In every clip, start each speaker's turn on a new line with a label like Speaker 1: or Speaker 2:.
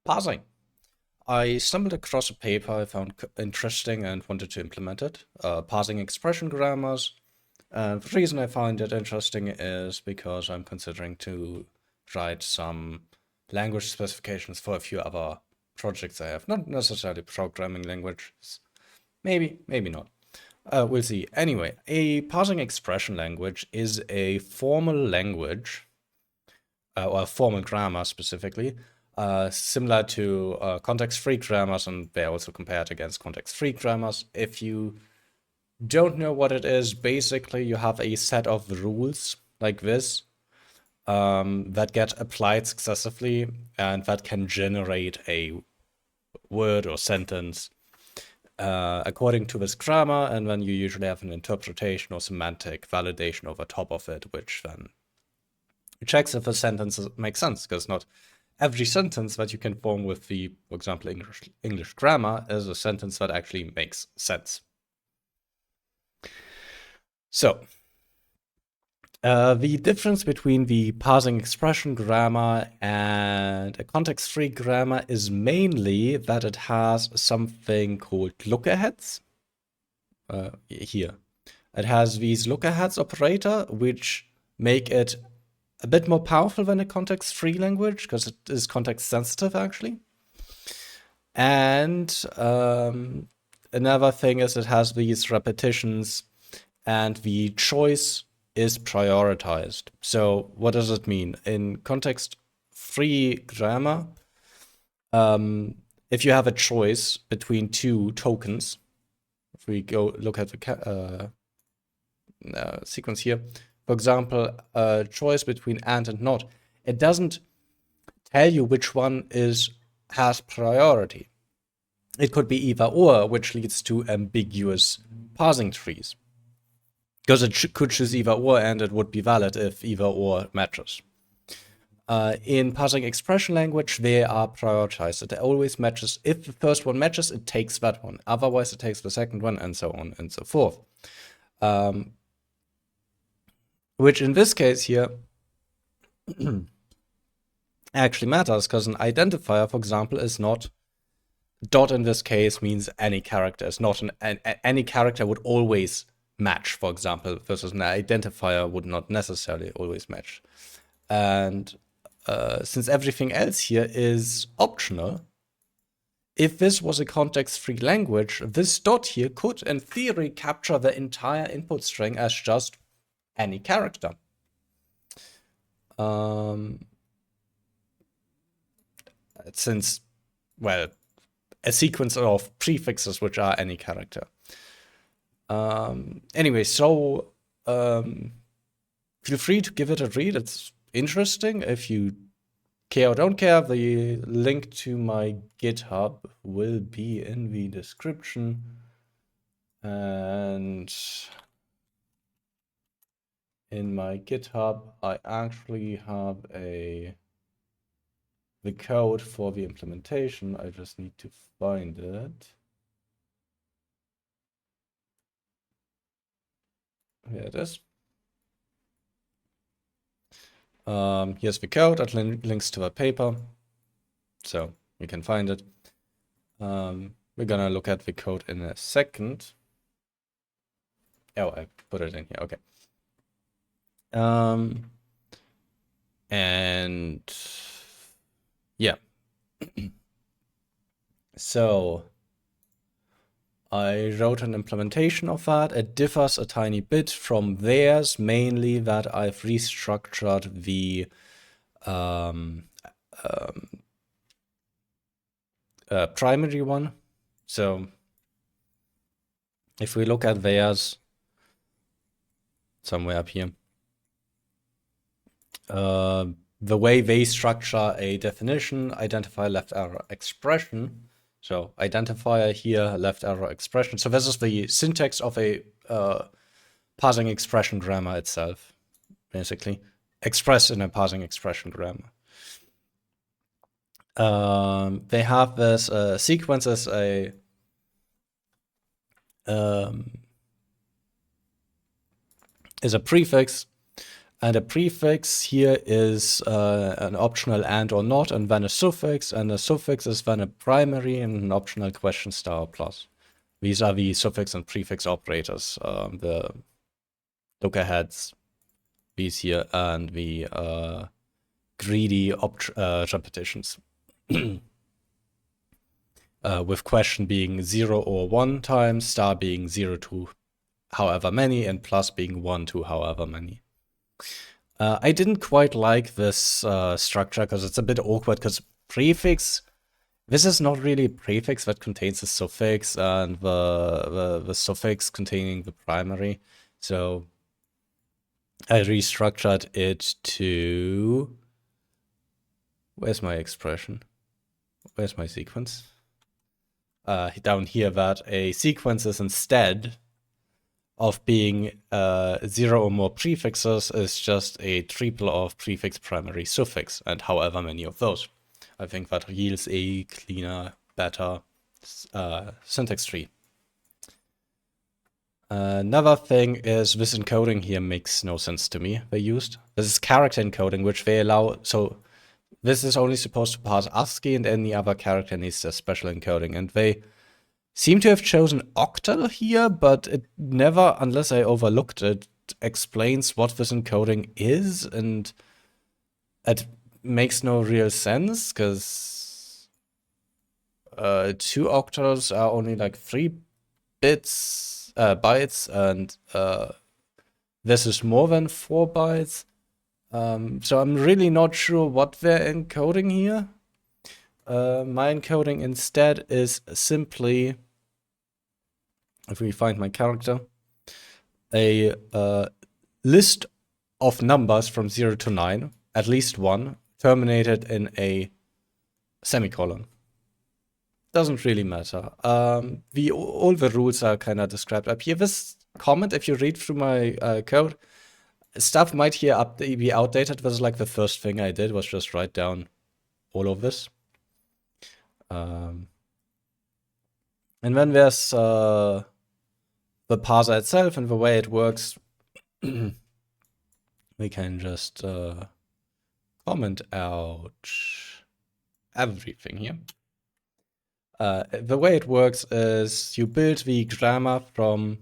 Speaker 1: Parsing. I stumbled across a paper I found interesting and wanted to implement it. Parsing expression grammars. The reason I find it interesting is because I'm considering to write some language specifications for a few other projects I have. Not necessarily programming languages. Maybe, maybe not. We'll see. Anyway, a parsing expression language is a formal language or formal grammar specifically, similar to context-free grammars, and they're also compared against context-free grammars. If you don't know what it is, basically you have a set of rules like this that get applied successively and that can generate a word or sentence according to this grammar, and then you usually have an interpretation or semantic validation over top of it, which then checks if a sentence makes sense, because not every sentence that you can form with the, for example, English grammar is a sentence that actually makes sense. So, the difference between the parsing expression grammar and a context-free grammar is mainly that it has something called lookaheads. Here. It has these lookaheads operator, which make it a bit more powerful than a context-free language, because it is context-sensitive, actually. And another thing is it has these repetitions, and the choice is prioritized. So what does it mean? In context-free grammar, if you have a choice between two tokens, if we go look at the sequence here, for example, a choice between and not, it doesn't tell you which one has priority. It could be either or, which leads to ambiguous parsing trees. Because it could choose either or, and it would be valid if either or matches. In parsing expression language, they are prioritized. It always matches. If the first one matches, it takes that one. Otherwise, it takes the second one, and so on and so forth. Which in this case here actually matters, because an identifier, for example, is not dot. In this case means any character is not any character would always match, for example, versus an identifier would not necessarily always match. And since everything else here is optional, if this was a context-free language, this dot here could, in theory, capture the entire input string as just any character. Since, well, a sequence of prefixes which are any character. Anyway, so feel free to give it a read. It's interesting. If you care or don't care, the link to my GitHub will be in the description. And in my GitHub, I actually have the code for the implementation. I just need to find it. Here it is. Here's the code that links to the paper, so you can find it. We're gonna look at the code in a second. Oh, I put it in here. Okay. And yeah. So I wrote an implementation of that. It differs a tiny bit from theirs, mainly that I've restructured the primary one. So if we look at theirs, somewhere up here, the way they structure a definition, identifier, left arrow, expression. So identifier here, left arrow, expression. So this is the syntax of a parsing expression grammar itself, basically, expressed in a parsing expression grammar. They have this sequence as a prefix, And a prefix here is an optional and or not, and then a suffix. And a suffix is then a primary and an optional question star or plus. These are the suffix and prefix operators, the look-aheads, these here, and the greedy repetitions. With question being 0 or 1 times, star being 0 to however many, and plus being 1 to however many. I didn't quite like this structure because it's a bit awkward, because prefix, this is not really a prefix that contains a suffix and the suffix containing the primary. So I restructured it to, where's my expression? Where's my sequence? Down here, that a sequence is, instead of being 0 or more prefixes, is just a triple of prefix, primary, suffix, and however many of those. I think that yields a cleaner, better syntax tree. Another thing is this encoding here makes no sense to me. They used this is character encoding, which they allow. So this is only supposed to parse ASCII, and any other character needs a special encoding. And they seem to have chosen octal here, but it never, unless I overlooked it, explains what this encoding is, and it makes no real sense, because 2 octals are only like 3 bits, bytes, and this is more than 4 bytes. So I'm really not sure what they're encoding here. My encoding instead is simply, if we find my character, a list of numbers from 0 to 9, at least one, terminated in a semicolon. Doesn't really matter. All the rules are kind of described up here. This comment, if you read through my code, stuff might here be outdated. This is like the first thing I did, was just write down all of this. And then there's the parser itself and the way it works. We can just comment out everything here. The way it works is you build the grammar from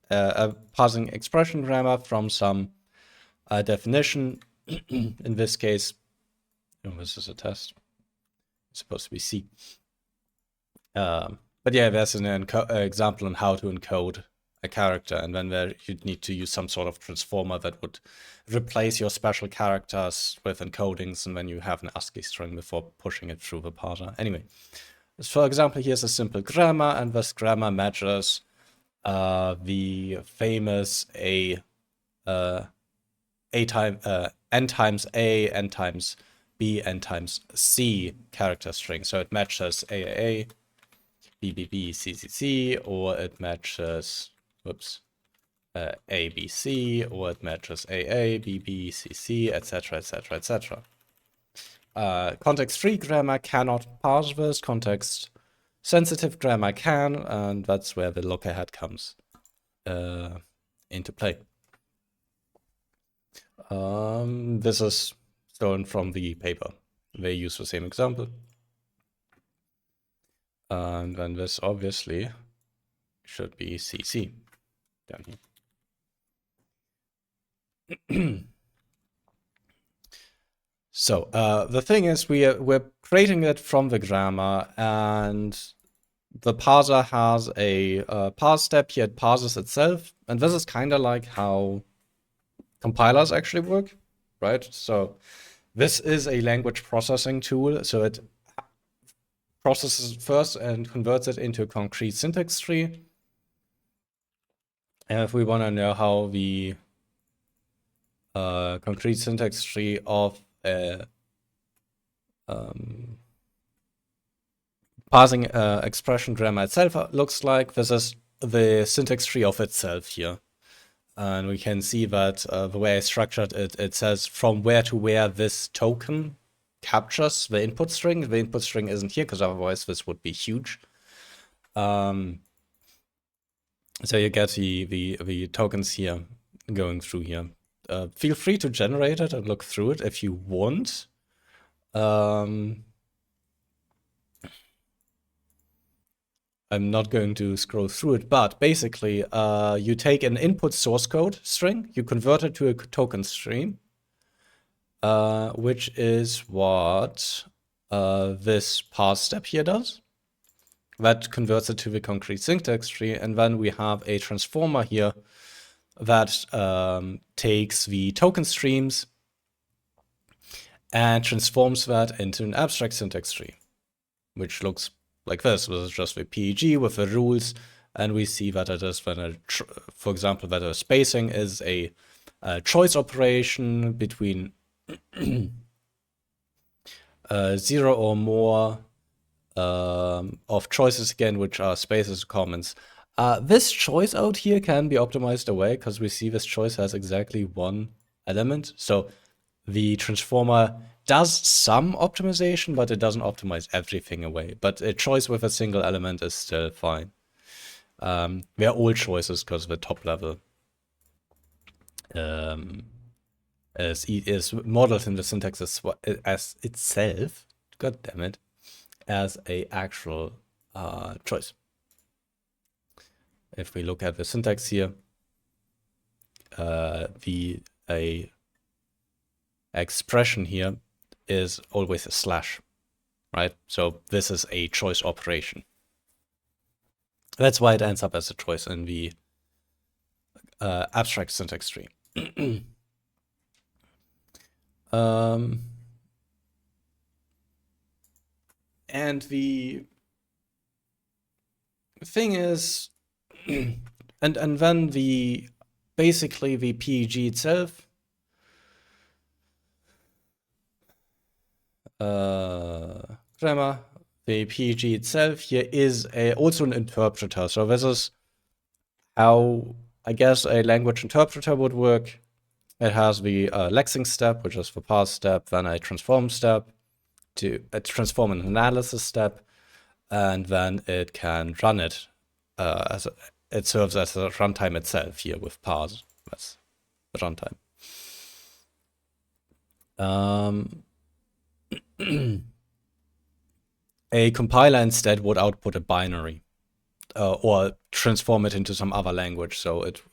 Speaker 1: a parsing expression grammar from some definition. In this case, this is a test. It's supposed to be C. But yeah, there's an example on how to encode a character, and then you'd need to use some sort of transformer that would replace your special characters with encodings, and then you have an ASCII string before pushing it through the parser. Anyway, for example, here's a simple grammar, and this grammar matches the famous n times A, n times B, n times C character string. So it matches AAA, BBB, CCC, or it matches, ABC, or it matches AA, BB, CC, etc., etc., etc. Context-free grammar cannot parse this. Context-sensitive grammar can, and that's where the look-ahead comes into play. This is stolen from the paper. They use the same example. And then this obviously should be CC down here. So the thing is, we're creating it from the grammar, and the parser has a parse step here. It parses itself, and this is kind of like how compilers actually work, right? So this is a language processing tool, so it processes first and converts it into a concrete syntax tree. And if we want to know how the concrete syntax tree of a parsing expression grammar itself looks like, this is the syntax tree of itself here. And we can see that the way I structured it, it says from where to where this token captures the input string. The input string isn't here, because otherwise this would be huge. So you get the tokens here going through here. Feel free to generate it and look through it if you want. I'm not going to scroll through it, but basically, you take an input source code string, you convert it to a token stream, which is what this parse step here does. That converts it to the concrete syntax tree, and then we have a transformer here that takes the token streams and transforms that into an abstract syntax tree, which looks like this. This is just the PEG with the rules, and we see that it is when for example, that a spacing is a choice operation between 0 or more of choices again, which are spaces or comments. This choice out here can be optimized away because we see this choice has exactly one element. So the transformer does some optimization, but it doesn't optimize everything away. But a choice with a single element is still fine. They're all choices because the top level is modeled in the syntax as itself. God damn it. As a actual choice. If we look at the syntax here, the expression here is always a slash, right? So this is a choice operation. That's why it ends up as a choice in the abstract syntax tree. And the thing is, and then basically the PEG itself grammar, the PEG itself here is also an interpreter. So this is how I guess a language interpreter would work. It has the lexing step, which is the parse step, then a transform step, to a transform and analysis step, and then it can run it it serves as a runtime itself here with parse. That's the runtime. A compiler instead would output a binary or transform it into some other language. So if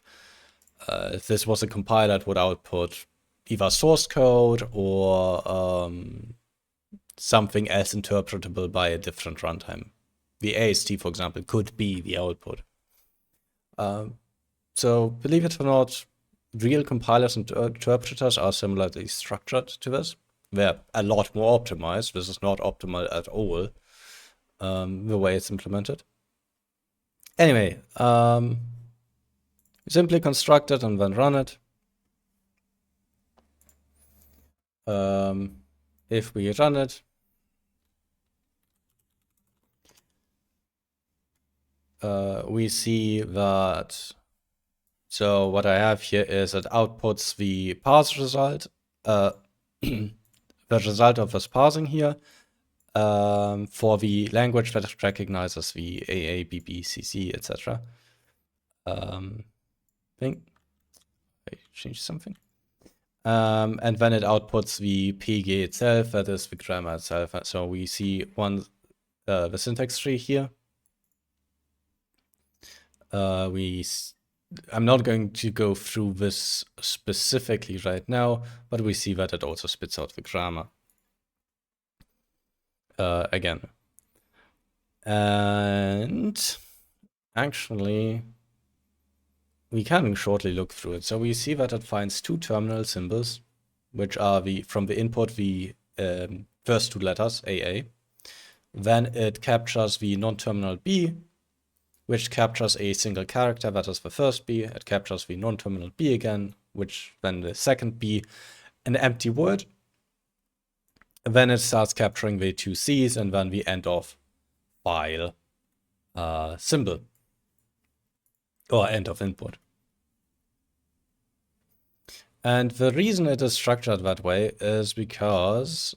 Speaker 1: this was a compiler, it would output either source code or something else interpretable by a different runtime. The AST, for example, could be the output. So believe it or not, real compilers and interpreters are similarly structured to this. They're a lot more optimized. This is not optimal at all, the way it's implemented. Anyway, simply construct it and then run it. If we run it, we see that, so what I have here is it outputs the parse result, the result of this parsing here, for the language that recognizes the AA, BB, CC, etc. Thing. I changed something. And then it outputs the PG itself, that is the grammar itself. So we see the syntax tree here. I'm not going to go through this specifically right now, but we see that it also spits out the grammar. Again. And actually, we can shortly look through it. So we see that it finds two terminal symbols, which are from the input, the first two letters, AA. Then it captures the non-terminal B, which captures a single character, that is the first B. It captures the non-terminal B again, which then the second B, an empty word. And then it starts capturing the two C's and then the end of file symbol, or end of input. And the reason it is structured that way is because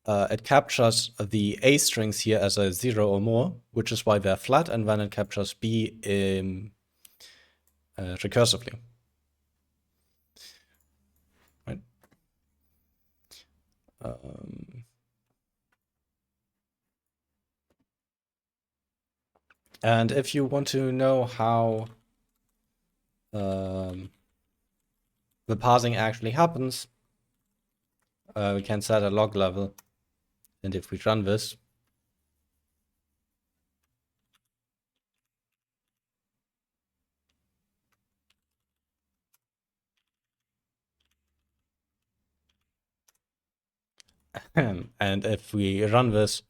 Speaker 1: it captures the A strings here as a 0 or more, which is why they're flat, and then it captures B recursively. And if you want to know how the parsing actually happens, we can set a log level. And if we run this, and if we run this,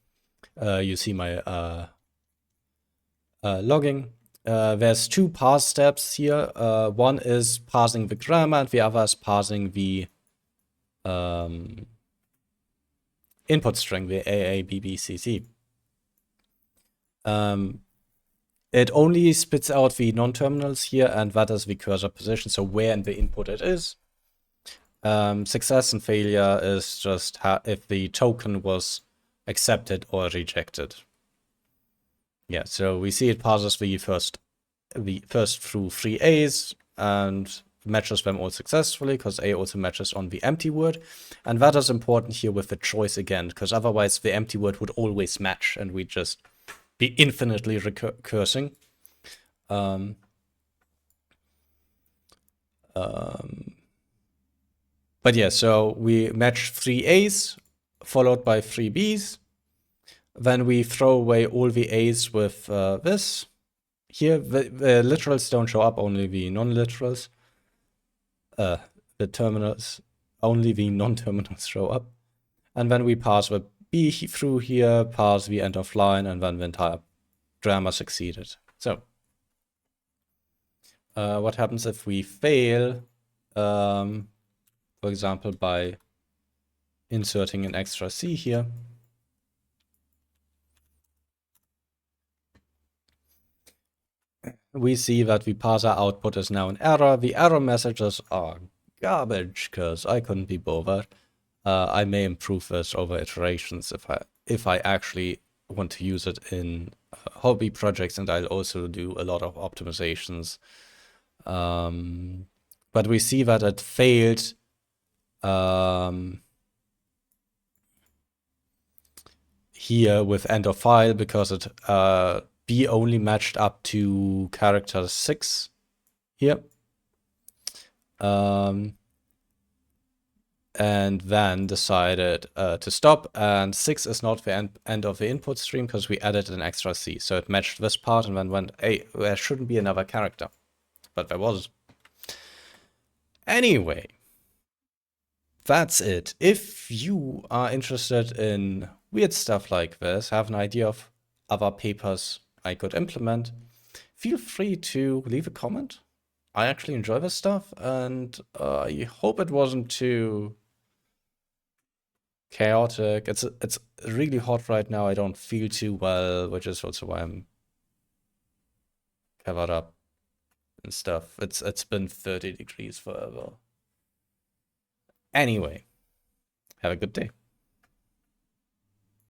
Speaker 1: you see my logging. There's two parse steps here. One is parsing the grammar, and the other is parsing the input string, the AABBCC. It only spits out the non-terminals here, and that is the cursor position, so where in the input it is. Success and failure is just if the token was accepted or rejected. Yeah, so we see it passes the first through 3 A's and matches them all successfully, because A also matches on the empty word. And that is important here with the choice again, because otherwise the empty word would always match and we'd just be infinitely recursing. But yeah, so we match 3 A's followed by 3 B's. Then we throw away all the A's with this. Here, the literals don't show up, only the non-literals. The terminals, only the non-terminals show up. And then we pass the B through here, pass the end of line, and then the entire grammar succeeded. So, what happens if we fail, for example, by inserting an extra C here? We see that the parser output is now an error. The error messages are garbage because I couldn't be bothered. I may improve this over iterations if I actually want to use it in hobby projects, and I'll also do a lot of optimizations. But we see that it failed here with end of file because it B only matched up to character 6 here. And then decided to stop, and 6 is not the end of the input stream because we added an extra C. So it matched this part and then went, hey, there shouldn't be another character. But there was. Anyway, that's it. If you are interested in weird stuff like this, have an idea of other papers I could implement, feel free to leave a comment. I actually enjoy this stuff, and I hope it wasn't too chaotic. It's really hot right now. I don't feel too well, which is also why I'm covered up and stuff. It's been 30 degrees forever. Anyway, have a good day.